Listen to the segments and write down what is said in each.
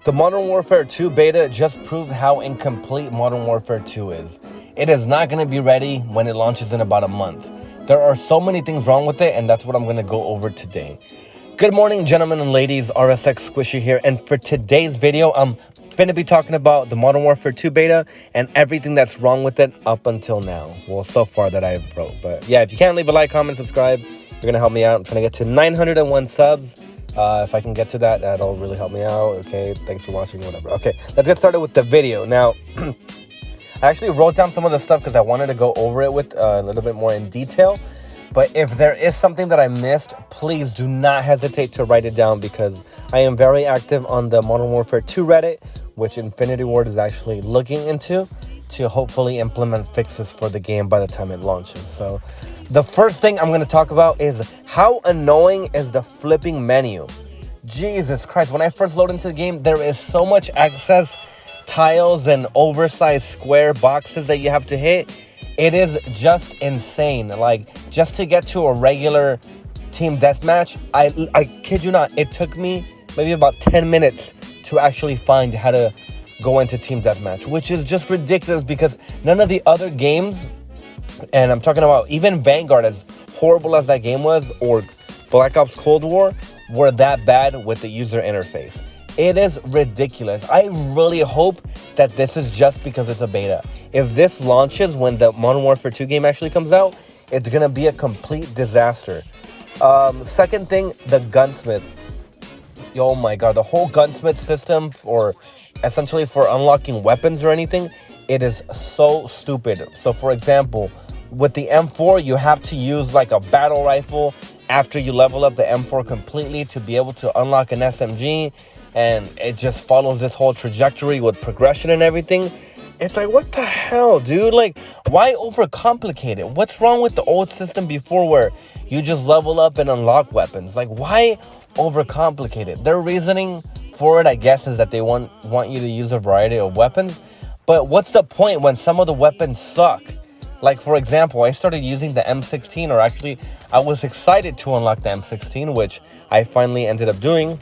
The Modern Warfare 2 beta just proved how incomplete Modern Warfare 2 is. It is not going to be ready when it launches in about a month. There are so many things wrong with it, and that's what I'm going to go over today. Good morning, gentlemen and ladies. RSX Squishy here, and for today's video, I'm going to be talking about the Modern Warfare 2 beta and everything that's wrong with it up until now. Well, so far that I've wrote. But yeah, if you can't leave a like, comment, subscribe, you're going to help me out. I'm trying to get to 901 subs. If I can get to that, that'll really help me out. Okay, thanks for watching, whatever. Okay, let's get started with the video. Now, I actually wrote down some of the stuff because I wanted to go over it with a little bit more in detail. But if there is something that I missed, please do not hesitate to write it down, because I am very active on the Modern Warfare 2 Reddit, which Infinity Ward is actually looking into to hopefully implement fixes for the game by the time it launches. So the first thing I'm going to talk about is how annoying is the flipping menu. Jesus Christ, when I first load into the game, there is so much access tiles and oversized square boxes that you have to hit. It is just insane. Like, just to get to a regular team deathmatch, I kid you not, it took me maybe about 10 minutes to actually find how to go into team deathmatch, which is just ridiculous because none of the other games, and I'm talking about even Vanguard, as horrible as that game was, or Black Ops Cold War, were that bad with the user interface. It is ridiculous. I really hope that this is just because it's a beta. If this launches when the Modern Warfare 2 game actually comes out, it's gonna be a complete disaster. Second thing, the gunsmith. Oh my god, the whole gunsmith system for essentially for unlocking weapons or anything, it is so stupid. So for example, with the M4, you have to use like a battle rifle after you level up the M4 completely to be able to unlock an SMG, and it just follows this whole trajectory with progression and everything. It's like, what the hell, dude? Like, why overcomplicate it? What's wrong with the old system before where you just level up and unlock weapons? Like, why overcomplicate it? Their reasoning for it, I guess, is that they want you to use a variety of weapons. But what's the point when some of the weapons suck? Like, for example, I started using the M16, or actually, I was excited to unlock the M16, which I finally ended up doing.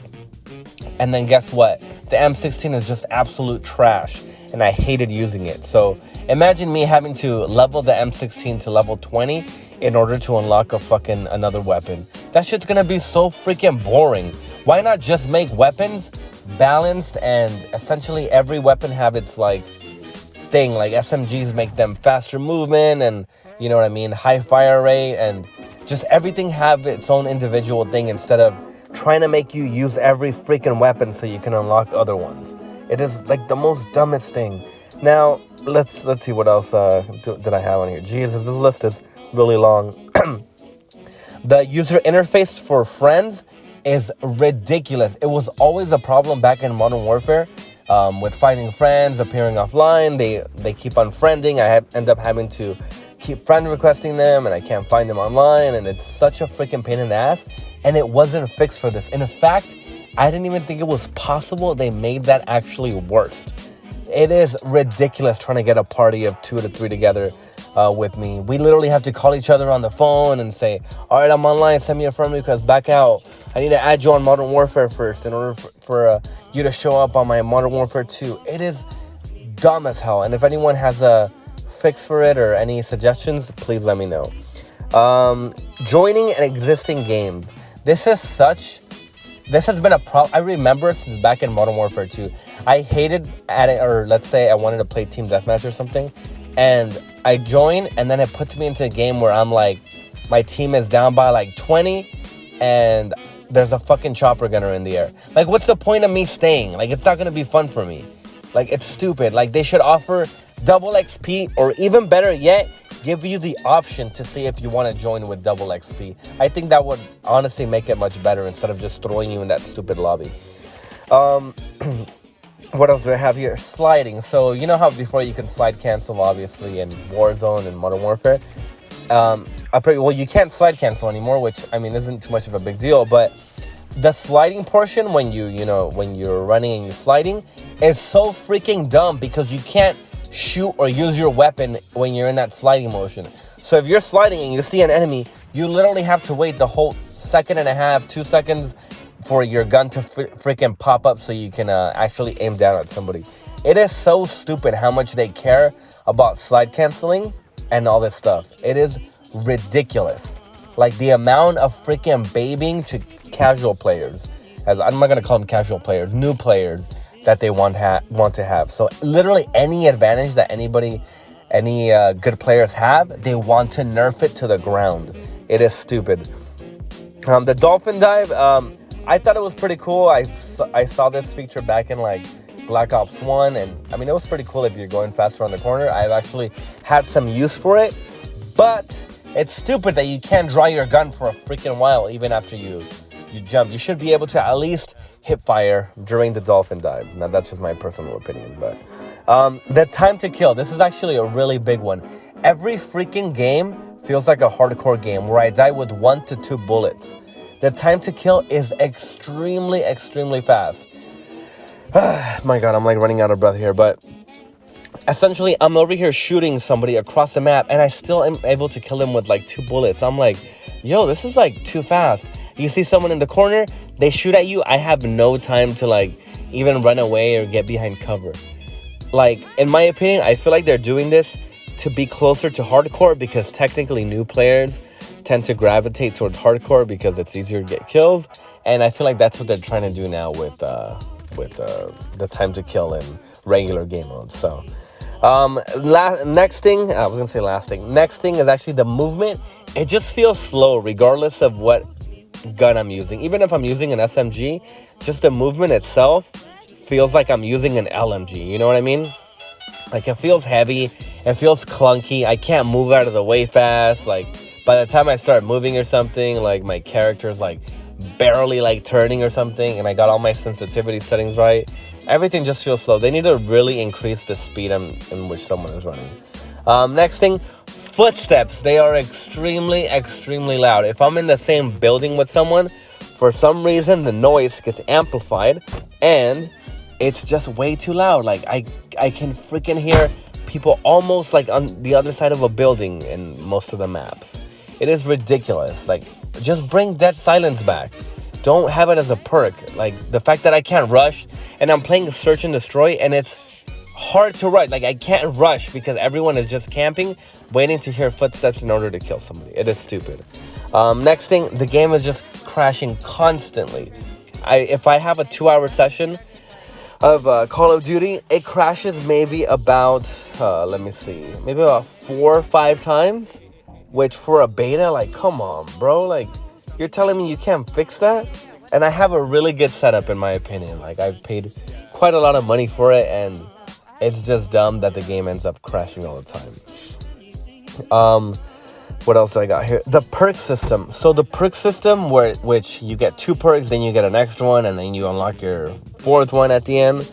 And then guess what? The M16 is just absolute trash, and I hated using it. So imagine me having to level the M16 to level 20 in order to unlock another weapon. That shit's gonna be so freaking boring. Why not just make weapons balanced, and essentially every weapon have its like thing? Like SMGs make them faster movement, and you know what I mean, high fire rate, and just everything have its own individual thing instead of trying to make you use every freaking weapon so you can unlock other ones. It is like the most dumbest thing. Now let's see what else did I have on here. Jesus, this list is really long. The user interface for friends is ridiculous. It was always a problem back in Modern Warfare with finding friends, appearing offline. They keep unfriending. I end up having to keep friend requesting them, and I can't find them online, and it's such a freaking pain in the ass. And it wasn't fixed for this. In fact, I didn't even think it was possible. They made that actually worse. It is ridiculous trying to get a party of 2 to 3 together with me. We literally have to call each other on the phone and say, all right, I'm online, send me a friend request, back out. I need to add you on Modern Warfare first in order for you to show up on my Modern Warfare 2. It is dumb as hell. And if anyone has a fix for it or any suggestions, please let me know. Joining an existing games. This has been a problem. I remember since back in Modern Warfare 2, I hated adding, or let's say I wanted to play Team Deathmatch or something, and I join, and then it puts me into a game where I'm like, my team is down by like 20, and there's a fucking chopper gunner in the air. Like, what's the point of me staying? Like, it's not gonna be fun for me. Like, it's stupid. Like, they should offer double XP, or even better yet, give you the option to see if you want to join with double XP. I think that would honestly make it much better instead of just throwing you in that stupid lobby. What else do I have here? Sliding. So you know how before you can slide cancel, obviously, in Warzone and Modern Warfare. Well, you can't slide cancel anymore, which I mean isn't too much of a big deal. But the sliding portion, when when you're running and you're sliding, is so freaking dumb because you can't shoot or use your weapon when you're in that sliding motion. So if you're sliding and you see an enemy, you literally have to wait the whole 1.5 seconds, 2 seconds for your gun to freaking pop up so you can actually aim down at somebody. It is so stupid how much they care about slide canceling and all this stuff. It is ridiculous. Like the amount of freaking babying to casual players, as I'm not gonna call them casual players, new players that they want to have. So literally any advantage that any good players have, they want to nerf it to the ground. It is stupid. The dolphin dive, I thought it was pretty cool. I saw this feature back in like Black Ops 1, and I mean, it was pretty cool if you're going faster on the corner. I've actually had some use for it, but it's stupid that you can't draw your gun for a freaking while even after you jump. You should be able to at least hip fire during the dolphin dive. Now, that's just my personal opinion, but the time to kill, this is actually a really big one. Every freaking game feels like a hardcore game where I die with 1 to 2 bullets. The time to kill is extremely, extremely fast. My God, I'm like running out of breath here, but essentially I'm over here shooting somebody across the map and I still am able to kill him with like 2 bullets. I'm like, yo, this is like too fast. You see someone in the corner, they shoot at you. I have no time to like even run away or get behind cover. Like, in my opinion, I feel like they're doing this to be closer to hardcore because technically new players tend to gravitate towards hardcore because it's easier to get kills. And I feel like that's what they're trying to do now with the time to kill in regular game mode. So next thing is actually the movement. It just feels slow regardless of what gun I'm using. Even if I'm using an SMG, just the movement itself feels like I'm using an LMG. You know what I mean? Like, it feels heavy, it feels clunky. I can't move out of the way fast. Like, by the time I start moving or something, like my character's like barely like turning or something, and I got all my sensitivity settings right. Everything just feels slow. They need to really increase the speed in which someone is running. Next thing, footsteps. They are extremely, extremely loud. If I'm in the same building with someone, for some reason the noise gets amplified and it's just way too loud. Like, I can freaking hear people almost like on the other side of a building in most of the maps. It is ridiculous. Like, just bring dead silence back. Don't have it as a perk. Like, the fact that I can't rush and I'm playing search and destroy and it's hard to rush. Like, I can't rush because everyone is just camping, waiting to hear footsteps in order to kill somebody. It is stupid. Next thing, the game is just crashing constantly. If I have a 2-hour session of Call of Duty, it crashes maybe about, maybe about 4 or 5 times, which for a beta, like, come on, bro. Like, you're telling me you can't fix that? And I have a really good setup, in my opinion. Like, I've paid quite a lot of money for it, and it's just dumb that the game ends up crashing all the time. What else I got here? The perk system. So the perk system, which you get 2 perks, then you get an extra one, and then you unlock your 4th one at the end.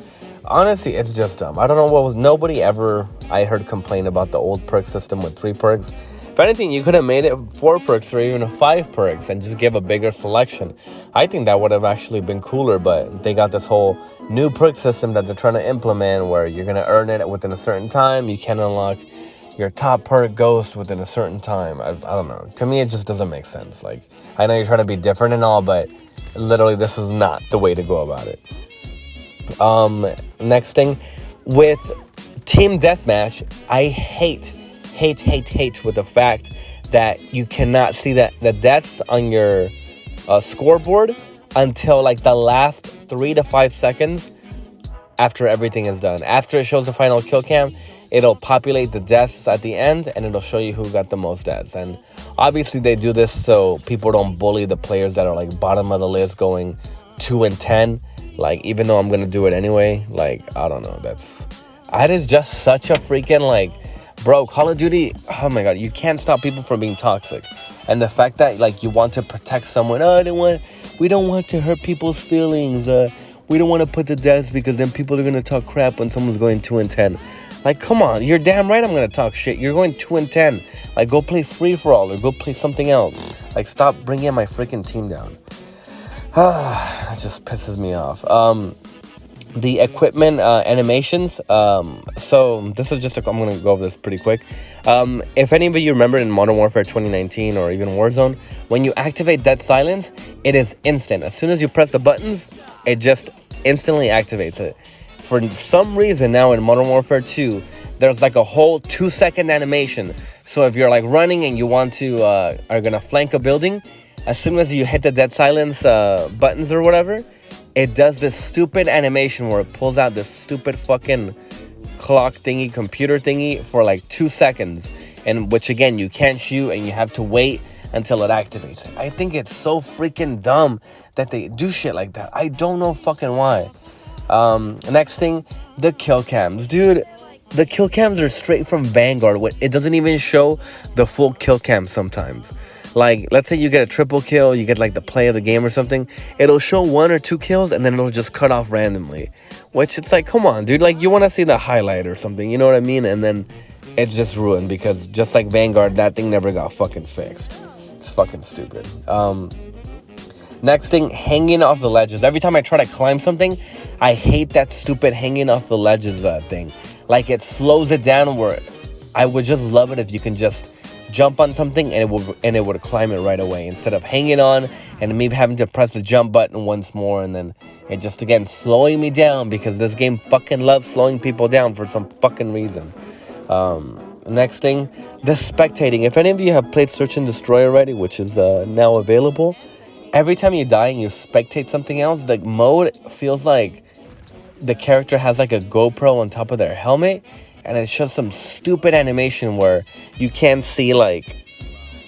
Honestly, it's just dumb. I don't know what was. Nobody ever, I heard, complain about the old perk system with 3 perks. If anything, you could have made it 4 perks or even 5 perks and just give a bigger selection. I think that would have actually been cooler, but they got this whole new perk system that they're trying to implement where you're going to earn it within a certain time. You can unlock your top perk ghost within a certain time. I don't know. To me, it just doesn't make sense. Like, I know you're trying to be different and all, but literally this is not the way to go about it. Next thing, with Team Deathmatch, I hate with the fact that you cannot see the deaths on your scoreboard until like the last 3 to 5 seconds after everything is done. After it shows the final kill cam, it'll populate the deaths at the end and it'll show you who got the most deaths. And obviously they do this so people don't bully the players that are like bottom of the list going 2 and 10. Like, even though I'm gonna do it anyway, like, I don't know. That is just such a freaking, like, bro, Call of Duty, oh my God, you can't stop people from being toxic. And the fact that, like, you want to protect someone, we don't want to hurt people's feelings. We don't want to put the deaths because then people are going to talk crap when someone's going 2 and 10. Like, come on, you're damn right I'm going to talk shit. You're going 2 and 10. Like, go play free-for-all or go play something else. Like, stop bringing my freaking team down. It just pisses me off. the equipment animations. So this is just I'm gonna go over this pretty quick. If any of you remember in Modern Warfare 2019 or even Warzone, when you activate Dead Silence, it is instant. As soon as you press the buttons, it just instantly activates it. For some reason now in Modern Warfare 2, there's like a whole 2-second animation. So if you're like running and you want to are gonna flank a building, as soon as you hit the Dead Silence buttons or whatever, it does this stupid animation where it pulls out this stupid fucking clock thingy, computer thingy for like 2 seconds. And which again, you can't shoot and you have to wait until it activates. I think it's so freaking dumb that they do shit like that. I don't know fucking why. Next thing, the kill cams. Dude, the kill cams are straight from Vanguard. It doesn't even show the full kill cam sometimes. Like, let's say you get a triple kill, you get like the play of the game or something, it'll show 1 or 2 kills and then it'll just cut off randomly. Which it's like, come on, dude, like you want to see the highlight or something, you know what I mean? And then it's just ruined because just like Vanguard, that thing never got fucking fixed. It's fucking stupid. Next thing, hanging off the ledges. Every time I try to climb something, I hate that stupid hanging off the ledges thing. Like it slows it down where I would just love it if you can just jump on something and it would climb it right away instead of hanging on and me having to press the jump button once more and then it just again slowing me down because this game fucking loves slowing people down for some fucking reason. Next thing, the spectating. If any of you have played Search and Destroy already, which is now available, every time you die and you spectate something else, the mode feels like the character has like a GoPro on top of their helmet. And it's just some stupid animation where you can't see like,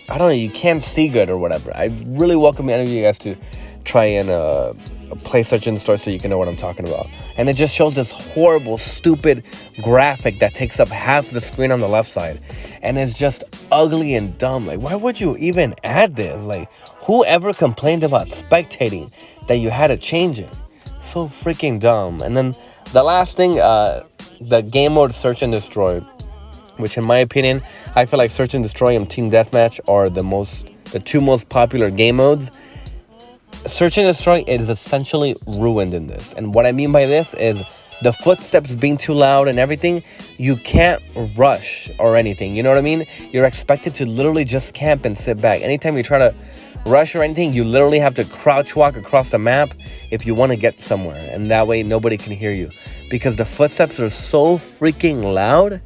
I don't know, you can't see good or whatever. I really welcome any of you guys to try and play Search and Destroy so you can know what I'm talking about. And it just shows this horrible, stupid graphic that takes up half the screen on the left side. And it's just ugly and dumb. Like, why would you even add this? Like, whoever complained about spectating that you had to change it? So freaking dumb. And then the last thing, the game mode Search and Destroy, which in my opinion, I feel like Search and Destroy and Team Deathmatch are the 2 most popular game modes. Search and Destroy is essentially ruined in this. And what I mean by this is the footsteps being too loud and everything, you can't rush or anything. You know what I mean? You're expected to literally just camp and sit back. Anytime you try to rush or anything, you literally have to crouch walk across the map if you want to get somewhere. And that way nobody can hear you. Because the footsteps are so freaking loud,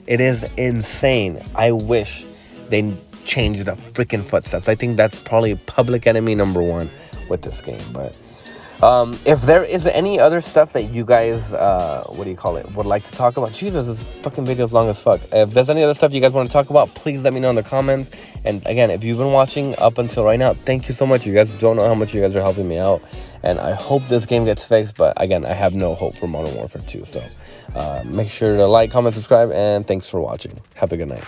it is insane. I wish they changed the freaking footsteps. I think that's probably public enemy number 1 with this game. But if there is any other stuff that you guys, would like to talk about. Jesus, this fucking video is long as fuck. If there's any other stuff you guys want to talk about, please let me know in the comments. And again, if you've been watching up until right now, thank you so much. You guys don't know how much you guys are helping me out. And I hope this game gets fixed. But again, I have no hope for Modern Warfare 2. So make sure to like, comment, subscribe, and thanks for watching. Have a good night.